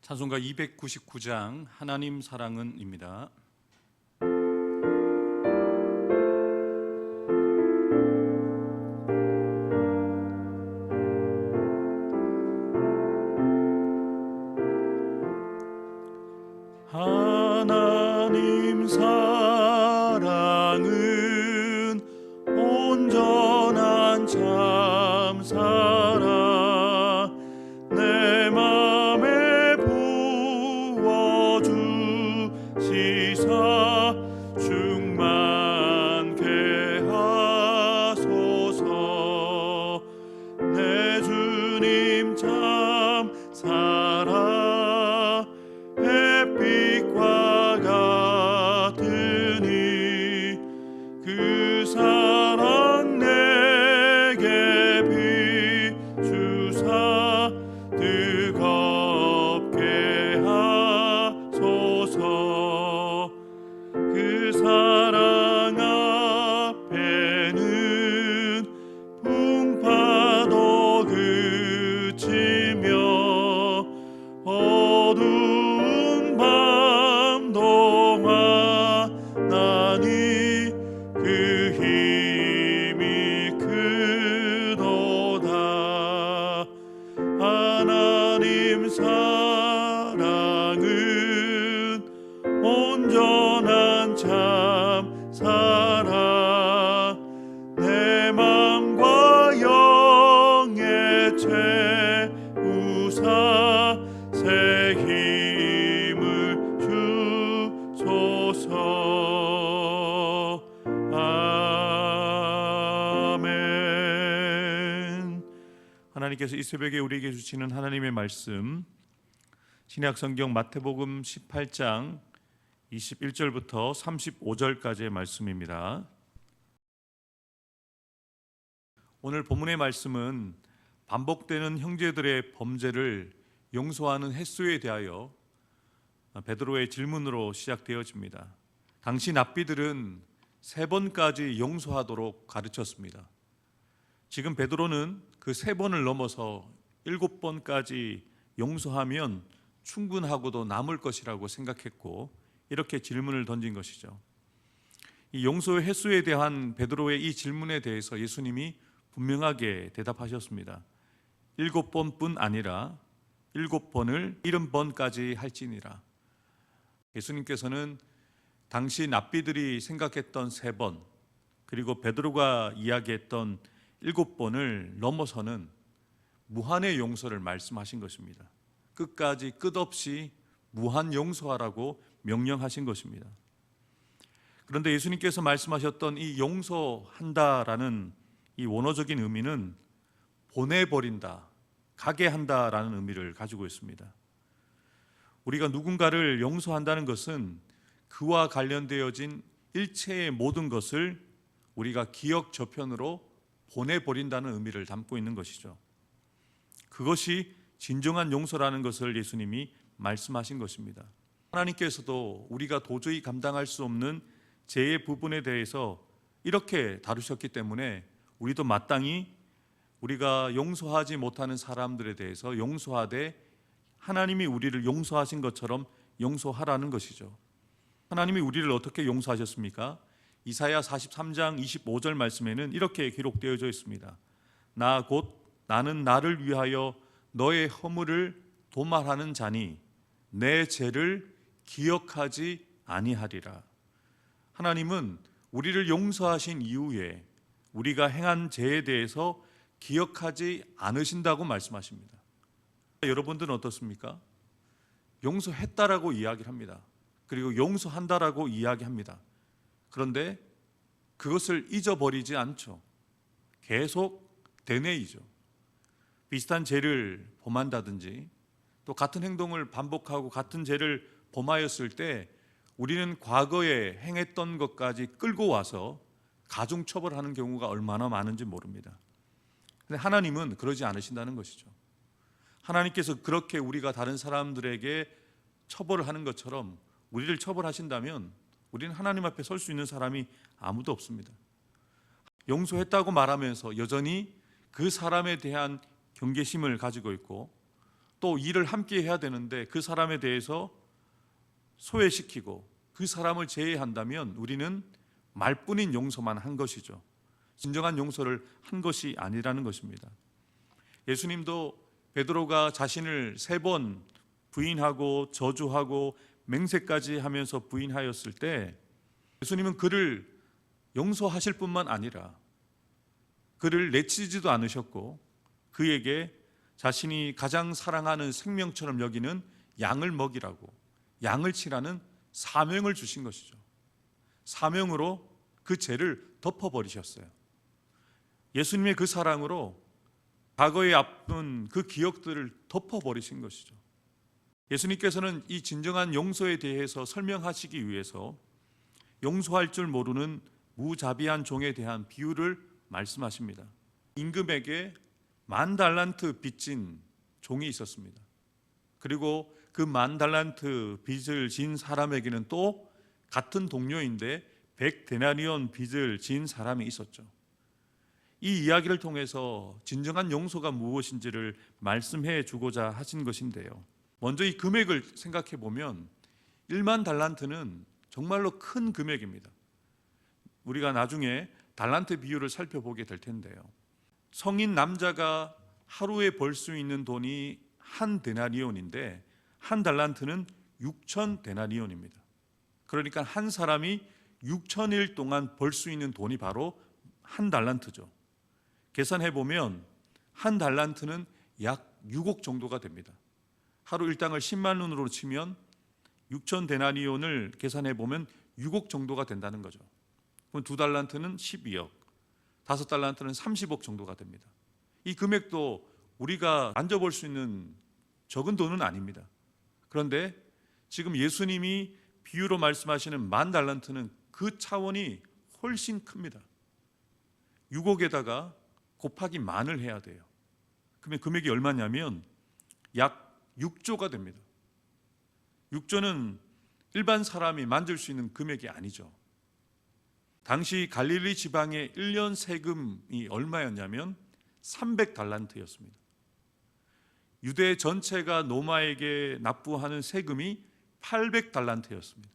찬송가 299장 하나님 사랑은입니다. 하나님 사랑은 온전한 참사랑 내 맘에 부어주시사 충만케 하소서. 내 주님 참 사랑 햇빛과 같으니 그 사랑 내게 비추사 뜨겁게 하소서. 그 사랑 앞에는 풍파도 그치며 어두운 밤도 환하니 그 힘이 크도다. 하나님 사랑은 온전한 참 사랑 내 맘과 영의 채우사 새 힘을 주소서. 아멘. 하나님께서 이 새벽에 우리에게 주시는 하나님의 말씀, 신약성경 마태복음 18장 21절부터 35절까지의 말씀입니다. 오늘 본문의 말씀은 반복되는 형제들의 범죄를 용서하는 횟수에 대하여 베드로의 질문으로 시작되어집니다. 당시 랍비들은 3번까지 용서하도록 가르쳤습니다. 지금 베드로는 그 3번을 넘어서 7번까지 용서하면 충분하고도 남을 것이라고 생각했고 이렇게 질문을 던진 것이죠. 이 용서의 횟수에 대한 베드로의 이 질문에 대해서 예수님이 분명하게 대답하셨습니다. 7번뿐 아니라 7번을 70번까지 할지니라. 예수님께서는 당시 랍비들이 생각했던 3번 그리고 베드로가 이야기했던 7번을 넘어서는 무한의 용서를 말씀하신 것입니다. 끝까지 끝없이 무한 용서하라고 명령하신 것입니다. 그런데 예수님께서 말씀하셨던 이 용서한다라는 이 원어적인 의미는 보내버린다, 가게 한다라는 의미를 가지고 있습니다. 우리가 누군가를 용서한다는 것은 그와 관련되어진 일체의 모든 것을 우리가 기억 저편으로 보내버린다는 의미를 담고 있는 것이죠. 그것이 진정한 용서라는 것을 예수님이 말씀하신 것입니다. 하나님께서도 우리가 도저히 감당할 수 없는 죄의 부분에 대해서 이렇게 다루셨기 때문에 우리도 마땅히 우리가 용서하지 못하는 사람들에 대해서 용서하되 하나님이 우리를 용서하신 것처럼 용서하라는 것이죠. 하나님이 우리를 어떻게 용서하셨습니까? 이사야 43장 25절 말씀에는 이렇게 기록되어져 있습니다. 나 곧 나는 나를 위하여 너의 허물을 도말하는 자니 내 죄를 기억하지 아니하리라. 하나님은 우리를 용서하신 이후에 우리가 행한 죄에 대해서 기억하지 않으신다고 말씀하십니다. 여러분들은 어떻습니까? 용서했다라고 이야기를 합니다. 그리고 용서한다라고 이야기합니다. 그런데 그것을 잊어버리지 않죠. 계속 되뇌이죠. 비슷한 죄를 범한다든지 또 같은 행동을 반복하고 같은 죄를 범하였을 때 우리는 과거에 행했던 것까지 끌고 와서 가중처벌하는 경우가 얼마나 많은지 모릅니다. 그런데 하나님은 그러지 않으신다는 것이죠. 하나님께서 그렇게 우리가 다른 사람들에게 처벌을 하는 것처럼 우리를 처벌하신다면 우리는 하나님 앞에 설 수 있는 사람이 아무도 없습니다. 용서했다고 말하면서 여전히 그 사람에 대한 경계심을 가지고 있고 또 일을 함께 해야 되는데 그 사람에 대해서 소외시키고 그 사람을 제외한다면 우리는 말뿐인 용서만 한 것이죠. 진정한 용서를 한 것이 아니라는 것입니다. 예수님도 베드로가 자신을 3번 부인하고 저주하고 맹세까지 하면서 부인하였을 때 예수님은 그를 용서하실 뿐만 아니라 그를 내치지도 않으셨고 그에게 자신이 가장 사랑하는 생명처럼 여기는 양을 먹이라고, 양을 치라는 사명을 주신 것이죠. 사명으로 그 죄를 덮어버리셨어요. 예수님의 그 사랑으로 과거에 아픈 그 기억들을 덮어버리신 것이죠. 예수님께서는 이 진정한 용서에 대해서 설명하시기 위해서 용서할 줄 모르는 무자비한 종에 대한 비유를 말씀하십니다. 임금에게 10,000달란트 빚진 종이 있었습니다. 그리고 그 10,000달란트 빚을 진 사람에게는 또 같은 동료인데 100데나리온 빚을 진 사람이 있었죠. 이 이야기를 통해서 진정한 용서가 무엇인지를 말씀해 주고자 하신 것인데요. 먼저 이 금액을 생각해 보면 1만 달란트는 정말로 큰 금액입니다. 우리가 나중에 달란트 비율을 살펴보게 될 텐데요. 성인 남자가 하루에 벌 수 있는 돈이 1데나리온인데 1달란트는 6,000데나리온입니다. 그러니까 한 사람이 6,000일 동안 벌 수 있는 돈이 바로 1달란트죠. 계산해 보면 1달란트는 약 6억 정도가 됩니다. 하루 일당을 10만 원으로 치면 6,000데나리온을 계산해 보면 6억 정도가 된다는 거죠. 그럼 2달란트는 12억, 5달란트는 30억 정도가 됩니다. 이 금액도 우리가 만져볼 수 있는 적은 돈은 아닙니다. 그런데 지금 예수님이 비유로 말씀하시는 10,000달란트는 그 차원이 훨씬 큽니다. 6억에다가 곱하기 만을 해야 돼요. 그러면 금액이 얼마냐면 약 6조가 됩니다. 6조는 일반 사람이 만질 수 있는 금액이 아니죠. 당시 갈릴리 지방의 1년 세금이 얼마였냐면 300달란트였습니다. 유대 전체가 로마에게 납부하는 세금이 800달란트였습니다.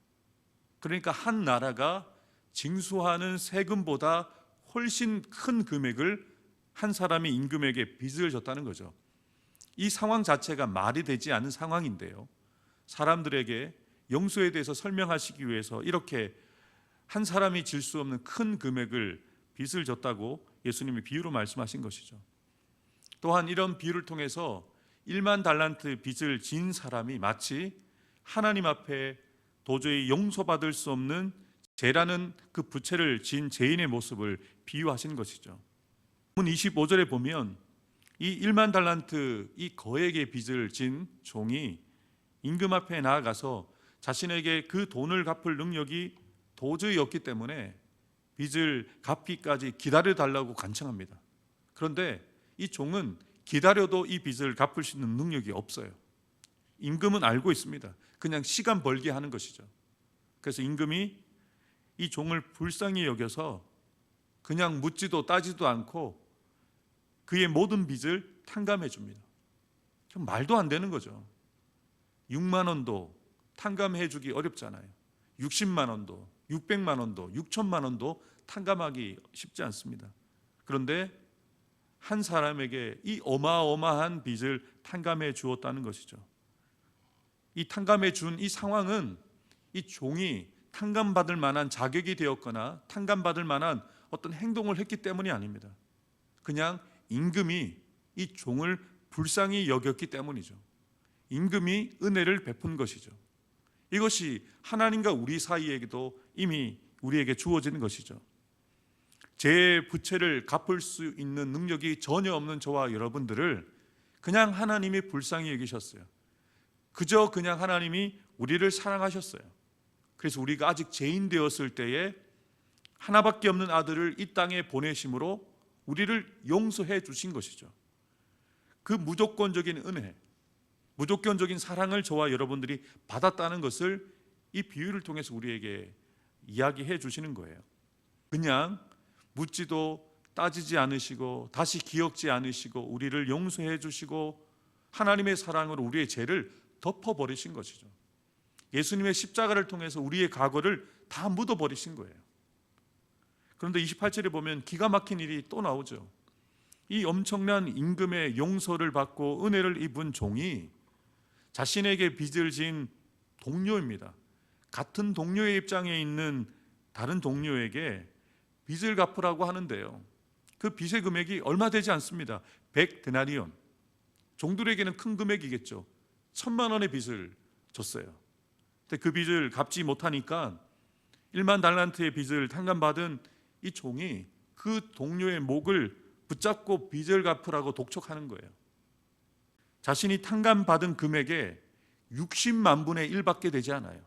그러니까 한 나라가 징수하는 세금보다 훨씬 큰 금액을 한 사람이 임금에게 빚을 졌다는 거죠. 이 상황 자체가 말이 되지 않은 상황인데요. 사람들에게 용서에 대해서 설명하시기 위해서 이렇게 한 사람이 질 수 없는 큰 금액을 빚을 졌다고 예수님이 비유로 말씀하신 것이죠. 또한 이런 비유를 통해서 1만 달란트 빚을 진 사람이 마치 하나님 앞에 도저히 용서받을 수 없는 죄라는 그 부채를 진 죄인의 모습을 비유하신 것이죠. 25절에 보면 이 1만 달란트 이 거액의 빚을 진 종이 임금 앞에 나아가서 자신에게 그 돈을 갚을 능력이 도저히 없기 때문에 빚을 갚기까지 기다려달라고 간청합니다. 그런데 이 종은 기다려도 이 빚을 갚을 수 있는 능력이 없어요. 임금은 알고 있습니다. 그냥 시간 벌게 하는 것이죠. 그래서 임금이 이 종을 불쌍히 여겨서 그냥 묻지도 따지도 않고 그의 모든 빚을 탕감해 줍니다. 좀 말도 안 되는 거죠. 6만 원도 탕감해 주기 어렵잖아요. 60만 원도, 600만 원도, 6천만 원도 탕감하기 쉽지 않습니다. 그런데 한 사람에게 이 어마어마한 빚을 탕감해 주었다는 것이죠. 이 탕감해 준 이 상황은 이 종이 탕감받을 만한 자격이 되었거나 탕감받을 만한 어떤 행동을 했기 때문이 아닙니다. 그냥 임금이 이 종을 불쌍히 여겼기 때문이죠. 임금이 은혜를 베푼 것이죠. 이것이 하나님과 우리 사이에게도 이미 우리에게 주어지는 것이죠. 제 부채를 갚을 수 있는 능력이 전혀 없는 저와 여러분들을 그냥 하나님이 불쌍히 여기셨어요. 그저 그냥 하나님이 우리를 사랑하셨어요. 그래서 우리가 아직 죄인 되었을 때에 하나밖에 없는 아들을 이 땅에 보내심으로 우리를 용서해 주신 것이죠. 그 무조건적인 은혜, 무조건적인 사랑을 저와 여러분들이 받았다는 것을 이 비유를 통해서 우리에게 이야기해 주시는 거예요. 그냥 묻지도 따지지 않으시고 다시 기억지 않으시고 우리를 용서해 주시고 하나님의 사랑으로 우리의 죄를 덮어버리신 것이죠. 예수님의 십자가를 통해서 우리의 과거를 다 묻어버리신 거예요. 그런데 28절에 보면 기가 막힌 일이 또 나오죠. 이 엄청난 임금의 용서를 받고 은혜를 입은 종이 자신에게 빚을 진 동료입니다. 같은 동료의 입장에 있는 다른 동료에게 빚을 갚으라고 하는데요, 그 빚의 금액이 얼마 되지 않습니다. 100데나리온, 종들에게는 큰 금액이겠죠. 1000만 원의 빚을 줬어요. 근데 그 빚을 갚지 못하니까 1만 달란트의 빚을 탕감받은 이 종이 그 동료의 목을 붙잡고 빚을 갚으라고 독촉하는 거예요. 자신이 탕감받은 금액의 60만 분의 1밖에 되지 않아요.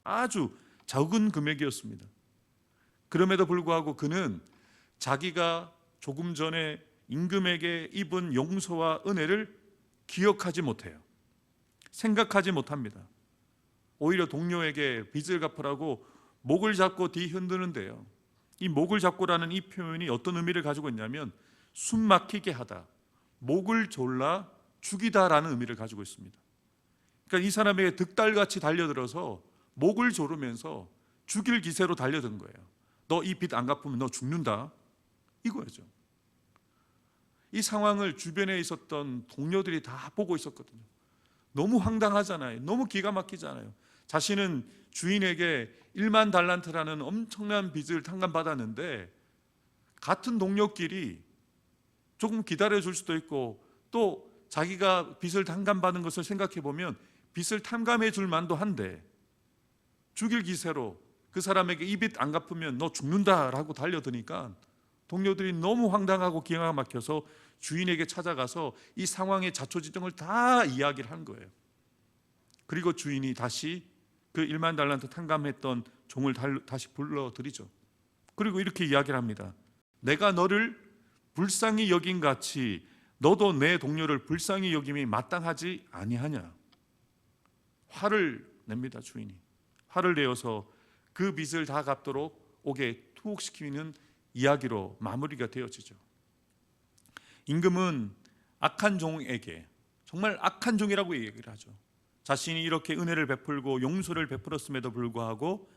아주 적은 금액이었습니다. 그럼에도 불구하고 그는 자기가 조금 전에 임금에게 입은 용서와 은혜를 기억하지 못해요. 생각하지 못합니다. 오히려 동료에게 빚을 갚으라고 목을 잡고 뒤흔드는데요, 이 목을 잡고라는 이 표현이 어떤 의미를 가지고 있냐면 숨 막히게 하다, 목을 졸라 죽이다라는 의미를 가지고 있습니다. 그러니까 이 사람에게 득달같이 달려들어서 목을 조르면서 죽일 기세로 달려든 거예요. 너 이 빚 안 갚으면 너 죽는다, 이거죠. 이 상황을 주변에 있었던 동료들이 다 보고 있었거든요. 너무 황당하잖아요. 너무 기가 막히잖아요. 자신은 주인에게 1만 달란트라는 엄청난 빚을 탕감받았는데 같은 동료끼리 조금 기다려줄 수도 있고, 또 자기가 빚을 탕감받은 것을 생각해 보면 빚을 탕감해 줄 만도 한데 죽일 기세로 그 사람에게 이 빚 안 갚으면 너 죽는다라고 달려드니까 동료들이 너무 황당하고 기가 막혀서 주인에게 찾아가서 이 상황의 자초지종을 다 이야기를 한 거예요. 그리고 주인이 다시 그 1만 달란트 탕감했던 종을 다시 불러들이죠. 그리고 이렇게 이야기를 합니다. 내가 너를 불쌍히 여긴 같이 너도 내 동료를 불쌍히 여김이 마땅하지 아니하냐. 화를 냅니다. 주인이 화를 내어서 그 빚을 다 갚도록 옥에 투옥시키는 이야기로 마무리가 되어지죠. 임금은 악한 종에게, 정말 악한 종이라고 얘기를 하죠. 자신이 이렇게 은혜를 베풀고 용서를 베풀었음에도 불구하고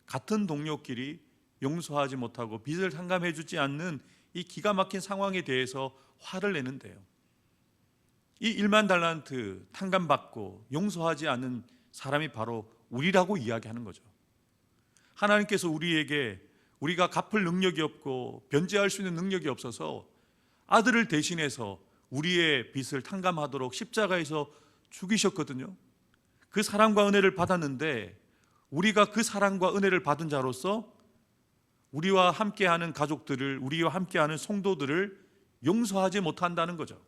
같은 동료끼리 용서하지 못하고 빚을 탕감해 주지 않는 이 기가 막힌 상황에 대해서 화를 내는데요, 이 1만 달란트 탕감받고 용서하지 않는 사람이 바로 우리라고 이야기하는 거죠. 하나님께서 우리에게 우리가 갚을 능력이 없고 변제할 수 있는 능력이 없어서 아들을 대신해서 우리의 빚을 탕감하도록 십자가에서 죽이셨거든요. 그 사랑과 은혜를 받았는데 우리가 그 사랑과 은혜를 받은 자로서 우리와 함께하는 가족들을, 우리와 함께하는 성도들을 용서하지 못한다는 거죠.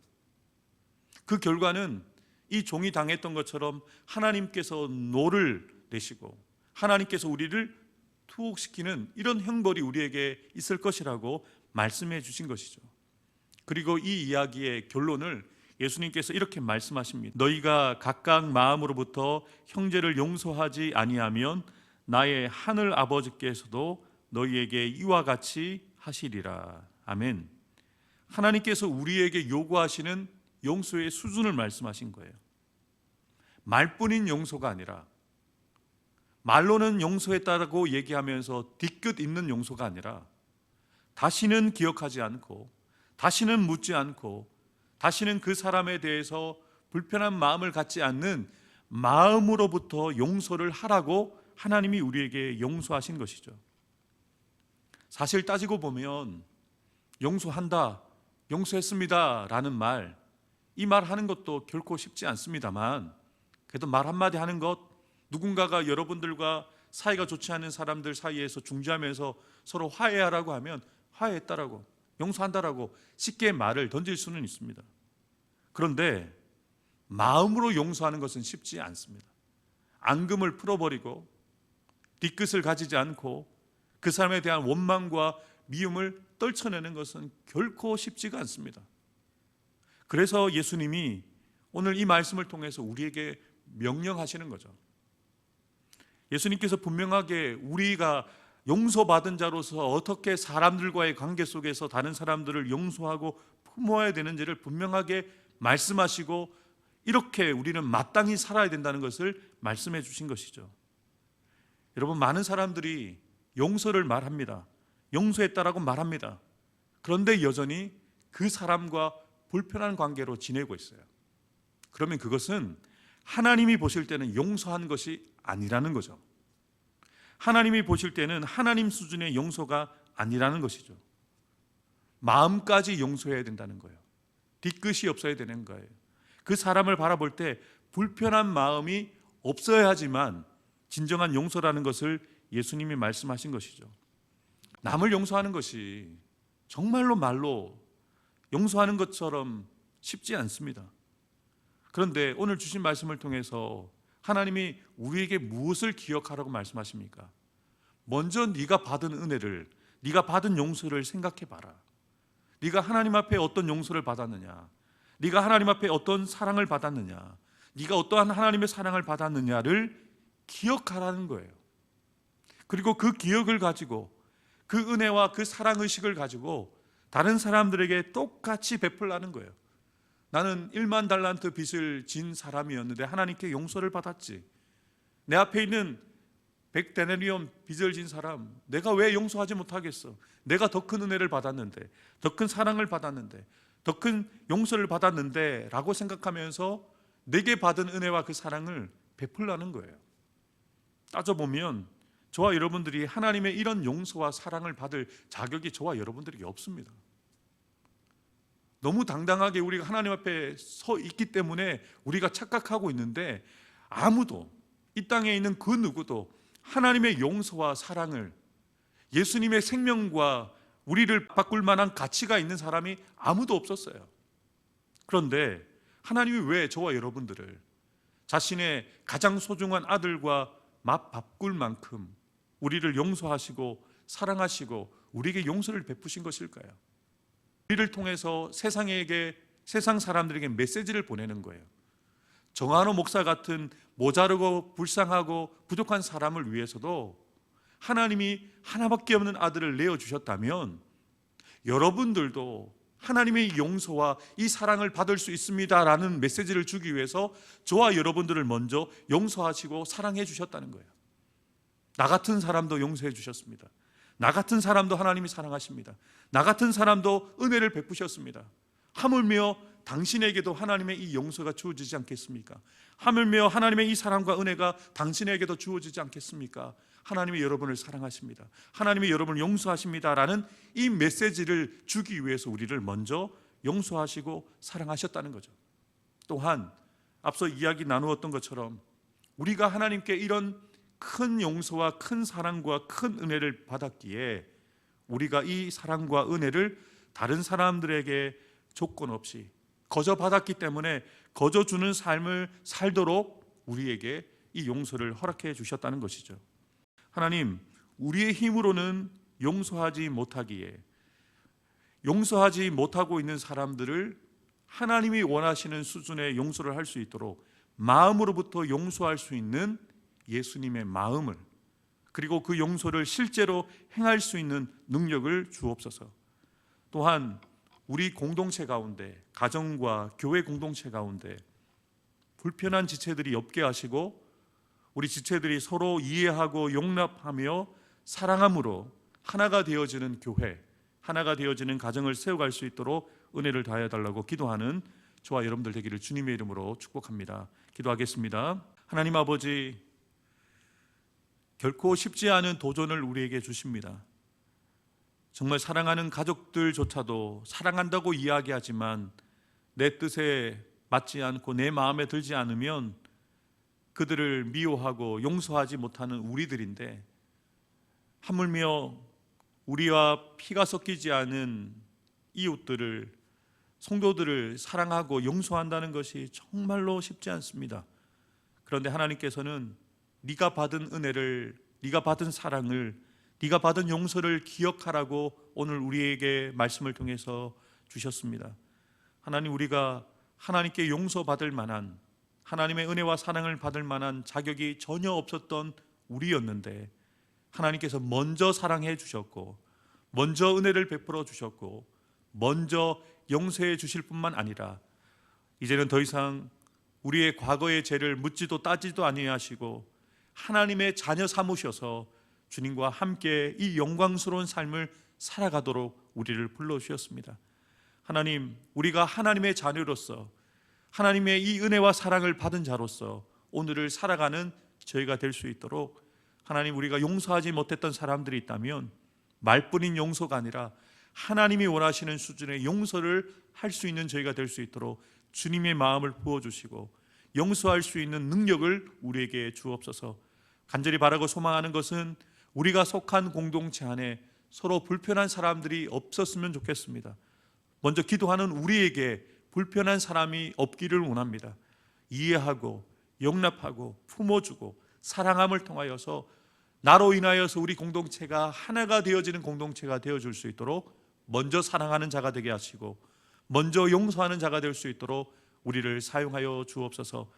그 결과는 이 종이 당했던 것처럼 하나님께서 노를 내시고 하나님께서 우리를 투옥시키는 이런 형벌이 우리에게 있을 것이라고 말씀해 주신 것이죠. 그리고 이 이야기의 결론을 예수님께서 이렇게 말씀하십니다. 너희가 각각 마음으로부터 형제를 용서하지 아니하면 나의 하늘 아버지께서도 너희에게 이와 같이 하시리라. 아멘. 하나님께서 우리에게 요구하시는 용서의 수준을 말씀하신 거예요. 말뿐인 용서가 아니라, 말로는 용서했다고 얘기하면서 뒤끝 있는 용서가 아니라, 다시는 기억하지 않고 다시는 묻지 않고 다시는 그 사람에 대해서 불편한 마음을 갖지 않는 마음으로부터 용서를 하라고 하나님이 우리에게 용서하신 것이죠. 사실 따지고 보면 용서한다, 용서했습니다 라는 말, 이 말 하는 것도 결코 쉽지 않습니다만, 그래도 말 한마디 하는 것, 누군가가 여러분들과 사이가 좋지 않은 사람들 사이에서 중재하면서 서로 화해하라고 하면 화해했다라고, 용서한다라고 쉽게 말을 던질 수는 있습니다. 그런데 마음으로 용서하는 것은 쉽지 않습니다. 앙금을 풀어버리고 뒤끝을 가지지 않고 그 사람에 대한 원망과 미움을 떨쳐내는 것은 결코 쉽지가 않습니다. 그래서 예수님이 오늘 이 말씀을 통해서 우리에게 명령하시는 거죠. 예수님께서 분명하게 우리가 용서받은 자로서 어떻게 사람들과의 관계 속에서 다른 사람들을 용서하고 품어야 되는지를 분명하게 말씀하시고 이렇게 우리는 마땅히 살아야 된다는 것을 말씀해 주신 것이죠. 여러분, 많은 사람들이 용서를 말합니다. 용서했다라고 말합니다. 그런데 여전히 그 사람과 불편한 관계로 지내고 있어요. 그러면 그것은 하나님이 보실 때는 용서한 것이 아니라는 거죠. 하나님이 보실 때는 하나님 수준의 용서가 아니라는 것이죠. 마음까지 용서해야 된다는 거예요. 뒤끝이 없어야 되는 거예요. 그 사람을 바라볼 때 불편한 마음이 없어야 하지만 진정한 용서라는 것을 예수님이 말씀하신 것이죠. 남을 용서하는 것이 정말로 말로 용서하는 것처럼 쉽지 않습니다. 그런데 오늘 주신 말씀을 통해서 하나님이 우리에게 무엇을 기억하라고 말씀하십니까? 먼저 네가 받은 은혜를, 네가 받은 용서를 생각해 봐라. 네가 하나님 앞에 어떤 용서를 받았느냐, 네가 하나님 앞에 어떤 사랑을 받았느냐, 네가 어떠한 하나님의 사랑을 받았느냐를 기억하라는 거예요. 그리고 그 기억을 가지고, 그 은혜와 그 사랑의식을 가지고 다른 사람들에게 똑같이 베풀라는 거예요. 나는 1만 달란트 빚을 진 사람이었는데 하나님께 용서를 받았지. 내 앞에 있는 100데나리온 빚을 진 사람, 내가 왜 용서하지 못하겠어? 내가 더 큰 은혜를 받았는데, 더 큰 사랑을 받았는데, 더 큰 용서를 받았는데 라고 생각하면서 내게 받은 은혜와 그 사랑을 베풀라는 거예요. 따져보면 저와 여러분들이 하나님의 이런 용서와 사랑을 받을 자격이 저와 여러분들에게 없습니다. 너무 당당하게 우리가 하나님 앞에 서 있기 때문에 우리가 착각하고 있는데, 아무도, 이 땅에 있는 그 누구도 하나님의 용서와 사랑을, 예수님의 생명과 우리를 바꿀 만한 가치가 있는 사람이 아무도 없었어요. 그런데 하나님이 왜 저와 여러분들을 자신의 가장 소중한 아들과 맛 바꿀 만큼 우리를 용서하시고 사랑하시고 우리에게 용서를 베푸신 것일까요? 우리를 통해서 세상 사람들에게 메시지를 보내는 거예요. 정한호 목사 같은 모자르고 불쌍하고 부족한 사람을 위해서도 하나님이 하나밖에 없는 아들을 내어주셨다면 여러분들도 하나님의 용서와 이 사랑을 받을 수 있습니다라는 메시지를 주기 위해서 저와 여러분들을 먼저 용서하시고 사랑해 주셨다는 거예요. 나 같은 사람도 용서해 주셨습니다. 나 같은 사람도 하나님이 사랑하십니다. 나 같은 사람도 은혜를 베푸셨습니다. 하물며 당신에게도 하나님의 이 용서가 주어지지 않겠습니까? 하물며 하나님의 이 사랑과 은혜가 당신에게도 주어지지 않겠습니까? 하나님이 여러분을 사랑하십니다. 하나님이 여러분을 용서하십니다라는 이 메시지를 주기 위해서 우리를 먼저 용서하시고 사랑하셨다는 거죠. 또한 앞서 이야기 나누었던 것처럼 우리가 하나님께 이런 큰 용서와 큰 사랑과 큰 은혜를 받았기에 우리가 이 사랑과 은혜를 다른 사람들에게 조건 없이 거저 받았기 때문에 거저 주는 삶을 살도록 우리에게 이 용서를 허락해 주셨다는 것이죠. 하나님, 우리의 힘으로는 용서하지 못하기에 용서하지 못하고 있는 사람들을 하나님이 원하시는 수준의 용서를 할 수 있도록 마음으로부터 용서할 수 있는 예수님의 마음을, 그리고 그 용서를 실제로 행할 수 있는 능력을 주옵소서. 또한 우리 공동체 가운데, 가정과 교회 공동체 가운데 불편한 지체들이 없게 하시고 우리 지체들이 서로 이해하고 용납하며 사랑함으로 하나가 되어지는 교회, 하나가 되어지는 가정을 세워갈 수 있도록 은혜를 다해 달라고 기도하는 저와 여러분들 되기를 주님의 이름으로 축복합니다. 기도하겠습니다. 하나님 아버지, 결코 쉽지 않은 도전을 우리에게 주십니다. 정말 사랑하는 가족들조차도 사랑한다고 이야기하지만 내 뜻에 맞지 않고 내 마음에 들지 않으면 그들을 미워하고 용서하지 못하는 우리들인데, 하물며 우리와 피가 섞이지 않은 이웃들을, 성도들을 사랑하고 용서한다는 것이 정말로 쉽지 않습니다. 그런데 하나님께서는 네가 받은 은혜를, 네가 받은 사랑을, 네가 받은 용서를 기억하라고 오늘 우리에게 말씀을 통해서 주셨습니다. 하나님, 우리가 하나님께 용서받을 만한, 하나님의 은혜와 사랑을 받을 만한 자격이 전혀 없었던 우리였는데 하나님께서 먼저 사랑해 주셨고, 먼저 은혜를 베풀어 주셨고, 먼저 용서해 주실 뿐만 아니라 이제는 더 이상 우리의 과거의 죄를 묻지도 따지도 아니하시고 하나님의 자녀 삼으셔서 주님과 함께 이 영광스러운 삶을 살아가도록 우리를 불러주셨습니다. 하나님, 우리가 하나님의 자녀로서 하나님의 이 은혜와 사랑을 받은 자로서 오늘을 살아가는 저희가 될 수 있도록 하나님, 우리가 용서하지 못했던 사람들이 있다면 말뿐인 용서가 아니라 하나님이 원하시는 수준의 용서를 할 수 있는 저희가 될 수 있도록 주님의 마음을 부어주시고 용서할 수 있는 능력을 우리에게 주옵소서. 간절히 바라고 소망하는 것은 우리가 속한 공동체 안에 서로 불편한 사람들이 없었으면 좋겠습니다. 먼저 기도하는 우리에게 불편한 사람이 없기를 원합니다. 이해하고 용납하고 품어주고 사랑함을 통하여서 나로 인하여서 우리 공동체가 하나가 되어지는 공동체가 되어줄 수 있도록 먼저 사랑하는 자가 되게 하시고 먼저 용서하는 자가 될 수 있도록 우리를 사용하여 주옵소서.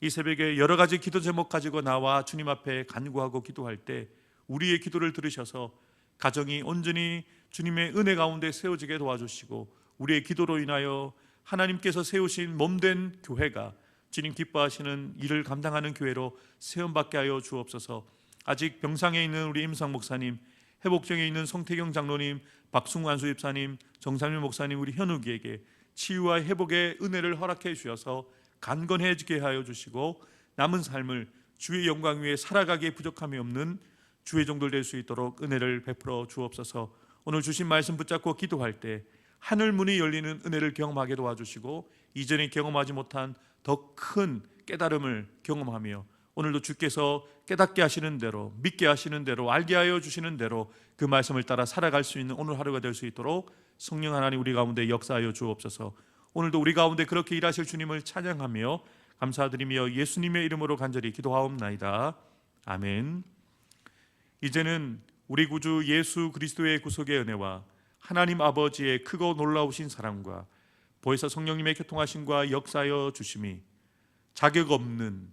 이 새벽에 여러 가지 기도 제목 가지고 나와 주님 앞에 간구하고 기도할 때 우리의 기도를 들으셔서 가정이 온전히 주님의 은혜 가운데 세워지게 도와주시고 우리의 기도로 인하여 하나님께서 세우신 몸된 교회가 주님 기뻐하시는 일을 감당하는 교회로 세움받게 하여 주옵소서. 아직 병상에 있는 우리 임상 목사님, 회복중에 있는 송태경 장로님, 박승우 안수 집사님, 정삼일 목사님, 우리 현욱이에게 치유와 회복의 은혜를 허락해 주셔서 간건해지게 하여 주시고 남은 삶을 주의 영광 위에 살아가기에 부족함이 없는 주의 종들 될 수 있도록 은혜를 베풀어 주옵소서. 오늘 주신 말씀 붙잡고 기도할 때 하늘 문이 열리는 은혜를 경험하게 도와주시고 이전에 경험하지 못한 더 큰 깨달음을 경험하며 오늘도 주께서 깨닫게 하시는 대로, 믿게 하시는 대로, 알게 하여 주시는 대로 그 말씀을 따라 살아갈 수 있는 오늘 하루가 될 수 있도록 성령 하나님 우리 가운데 역사하여 주옵소서. 오늘도 우리 가운데 그렇게 일하실 주님을 찬양하며 감사드리며 예수님의 이름으로 간절히 기도하옵나이다. 아멘. 이제는 우리 구주 예수 그리스도의 구속의 은혜와 하나님 아버지의 크고 놀라우신 사랑과 보혜사 성령님의 교통하심과 역사하여 주심이 자격 없는,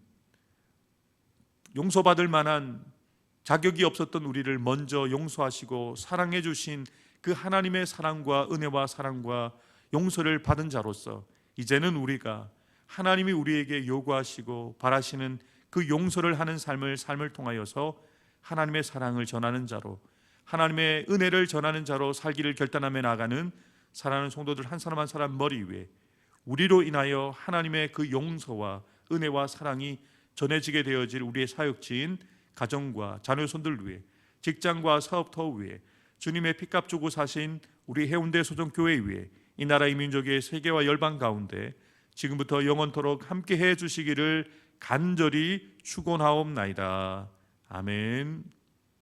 용서받을 만한 자격이 없었던 우리를 먼저 용서하시고 사랑해 주신 그 하나님의 사랑과 은혜와 사랑과 용서를 받은 자로서 이제는 우리가 하나님이 우리에게 요구하시고 바라시는 그 용서를 하는 삶을 통하여서 하나님의 사랑을 전하는 자로, 하나님의 은혜를 전하는 자로 살기를 결단하며 나가는 사랑하는 성도들 한 사람 한 사람 머리 위에 우리로 인하여 하나님의 그 용서와 은혜와 사랑이 전해지게 되어질 우리의 사역지인 가정과 자녀손들 위에, 직장과 사업터 위에, 주님의 피값 주고 사신 우리 해운대 소정교회 위에, 이 나라의 민족의 세계와 열방 가운데 지금부터 영원토록 함께해 주시기를 간절히 축원하옵나이다. 아멘.